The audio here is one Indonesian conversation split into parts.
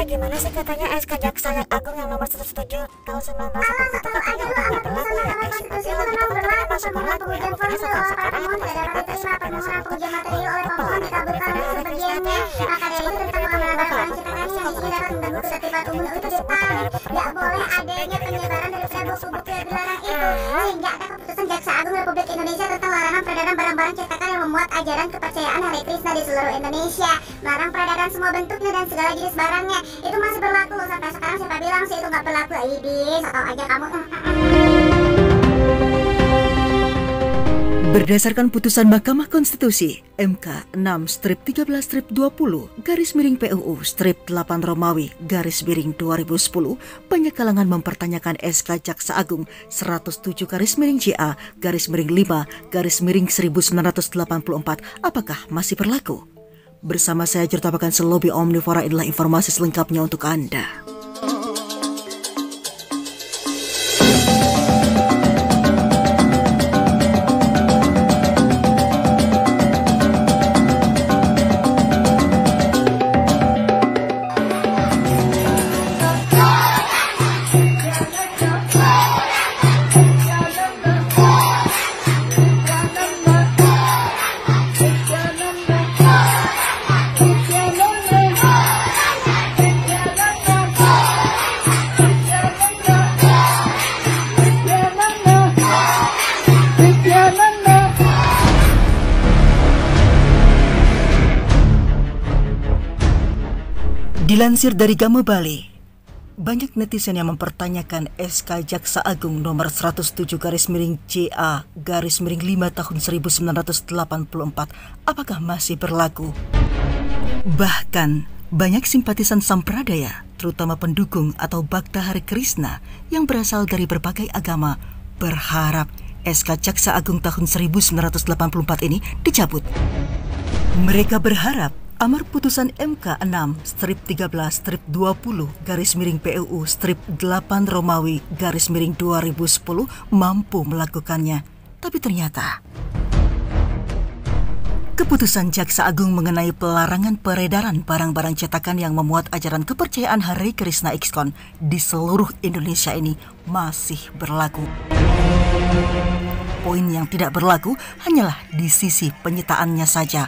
gimana sih katanya SK Jaksa Agung yang nomor 107 tahun 1980 itu katanya udah nggak berlaku ya guys. Padahal itu katanya masih berlaku ya. Makanya setelah sekarang itu masih protes karena satu apalagi daripada hari Krisnanya ya. Sebenarnya itu kenapa kalau Setiap umum itu Jepang tidak boleh adanya penyebaran dari buku-buku yang dilarang itu, sehingga ada keputusan Jaksa Agung Republik Indonesia tentang larangan peredaran barang-barang cetakan yang memuat ajaran kepercayaan Hare Krishna di seluruh Indonesia. Melarang peredaran semua bentuknya dan segala jenis barangnya. Itu masih berlaku sampai sekarang. Siapa bilang sih itu nggak berlaku? Ibis, atau aja kamu. Berdasarkan putusan Mahkamah Konstitusi MK 6/13/20/PUU/8 Romawi /2010, banyak kalangan mempertanyakan SK Jaksa Agung 107/5/1984 apakah masih berlaku. Bersama saya Jurta Bakan Selobi Omnivora, inilah informasi selengkapnya untuk Anda. Dilansir dari Gama Bali, banyak netizen yang mempertanyakan SK Jaksa Agung nomor 107/JA/5 tahun 1984 apakah masih berlaku. Bahkan banyak simpatisan Sampradaya, terutama pendukung atau Bhakta Hare Krishna yang berasal dari berbagai agama, berharap SK Jaksa Agung tahun 1984 ini dicabut. Mereka berharap amar putusan MK 6/13/20/PUU/8 Romawi /2010 mampu melakukannya. Tapi ternyata keputusan Jaksa Agung mengenai pelarangan peredaran barang-barang cetakan yang memuat ajaran kepercayaan Hare Krishna ISKCON di seluruh Indonesia ini masih berlaku. Poin yang tidak berlaku hanyalah di sisi penyitaannya saja.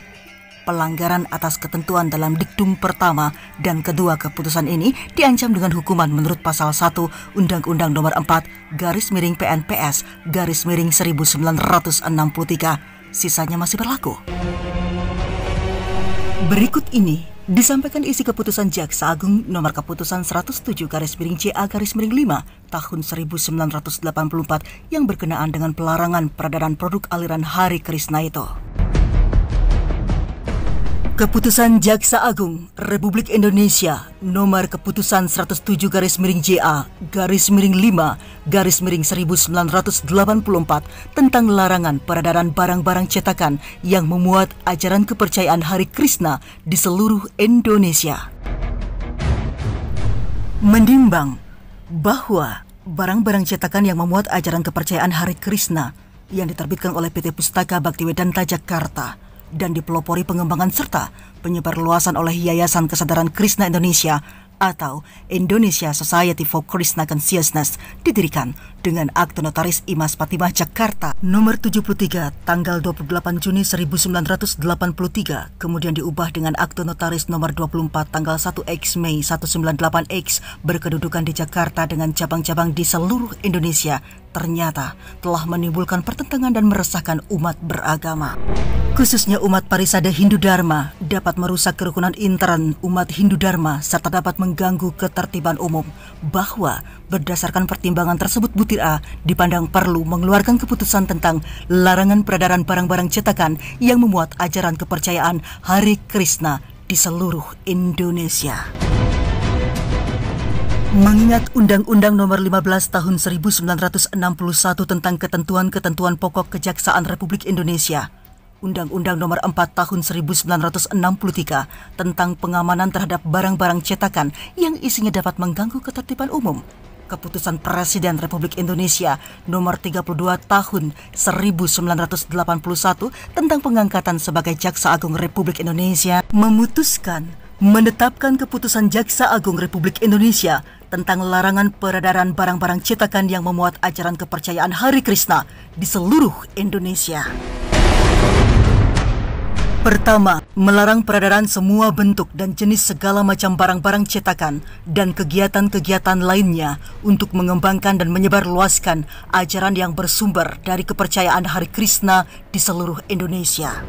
Pelanggaran atas ketentuan dalam diktum pertama dan kedua keputusan ini diancam dengan hukuman menurut pasal 1 Undang-Undang Nomor 4/PNPS/1963. Sisanya masih berlaku. Berikut ini disampaikan isi keputusan Jaksa Agung nomor keputusan 107/JA/5 tahun 1984 yang berkenaan dengan pelarangan peredaran produk aliran Hare Krishna itu. Keputusan Jaksa Agung Republik Indonesia nomor keputusan 107/5/1984 tentang larangan peredaran barang-barang cetakan yang memuat ajaran kepercayaan Hare Krishna di seluruh Indonesia. Menimbang bahwa barang-barang cetakan yang memuat ajaran kepercayaan Hare Krishna yang diterbitkan oleh PT Pustaka Bhaktivedanta Jakarta dan dipelopori pengembangan serta penyebarluasan oleh Yayasan Kesadaran Krishna Indonesia atau Indonesia Society for Krishna Consciousness didirikan dengan akte notaris Imas Patimah Jakarta nomor 73 tanggal 28 Juni 1983 kemudian diubah dengan akte notaris nomor 24 tanggal 1X Mei 198X berkedudukan di Jakarta dengan cabang-cabang di seluruh Indonesia ternyata telah menimbulkan pertentangan dan meresahkan umat beragama. Khususnya umat Parisada Hindu Dharma dapat merusak kerukunan intern umat Hindu Dharma serta dapat mengganggu ketertiban umum. Bahwa berdasarkan pertimbangan tersebut Butir A dipandang perlu mengeluarkan keputusan tentang larangan peredaran barang-barang cetakan yang memuat ajaran kepercayaan Hare Krishna di seluruh Indonesia. Mengingat Undang-Undang Nomor 15 Tahun 1961 tentang Ketentuan-Ketentuan Pokok Kejaksaan Republik Indonesia, Undang-Undang Nomor 4 Tahun 1963 tentang pengamanan terhadap barang-barang cetakan yang isinya dapat mengganggu ketertiban umum, Keputusan Presiden Republik Indonesia Nomor 32 Tahun 1981 tentang pengangkatan sebagai Jaksa Agung Republik Indonesia memutuskan menetapkan keputusan Jaksa Agung Republik Indonesia tentang larangan peredaran barang-barang cetakan yang memuat ajaran kepercayaan Hare Krishna di seluruh Indonesia. Pertama, melarang peredaran semua bentuk dan jenis segala macam barang-barang cetakan dan kegiatan-kegiatan lainnya untuk mengembangkan dan menyebarluaskan ajaran yang bersumber dari kepercayaan Hare Krishna di seluruh Indonesia.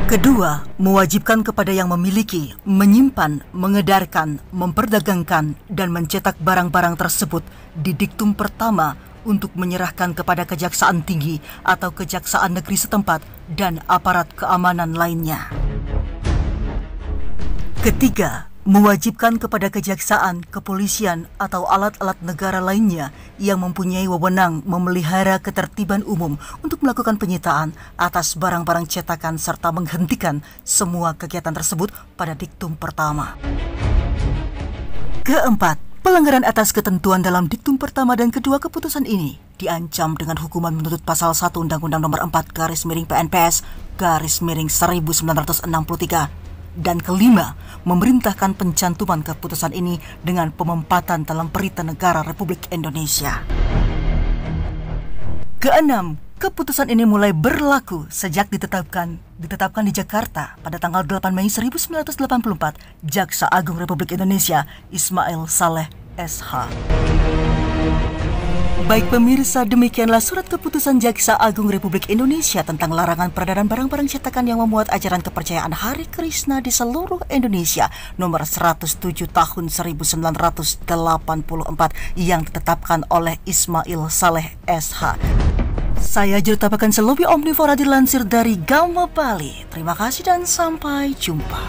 Kedua, mewajibkan kepada yang memiliki, menyimpan, mengedarkan, memperdagangkan, dan mencetak barang-barang tersebut di diktum pertama untuk menyerahkan kepada Kejaksaan Tinggi atau Kejaksaan Negeri setempat dan aparat keamanan lainnya. Ketiga, mewajibkan kepada kejaksaan, kepolisian, atau alat-alat negara lainnya yang mempunyai wewenang memelihara ketertiban umum untuk melakukan penyitaan atas barang-barang cetakan serta menghentikan semua kegiatan tersebut pada diktum pertama. Keempat, pelanggaran atas ketentuan dalam diktum pertama dan kedua keputusan ini diancam dengan hukuman menurut pasal 1 Undang-Undang Nomor 4/PNPS/1963. Dan kelima, memerintahkan pencantuman keputusan ini dengan pemempatan dalam Berita Negara Republik Indonesia. Keenam, keputusan ini mulai berlaku sejak ditetapkan di Jakarta pada tanggal 8 Mei 1984 Jaksa Agung Republik Indonesia Ismail Saleh SH. Baik pemirsa, demikianlah surat keputusan Jaksa Agung Republik Indonesia tentang larangan peredaran barang-barang cetakan yang memuat ajaran kepercayaan Hare Krishna di seluruh Indonesia nomor 107 tahun 1984 yang ditetapkan oleh Ismail Saleh SH. Saya Jurutapakan Selobi Omnivora dilansir dari Gama Bali. Terima kasih dan sampai jumpa.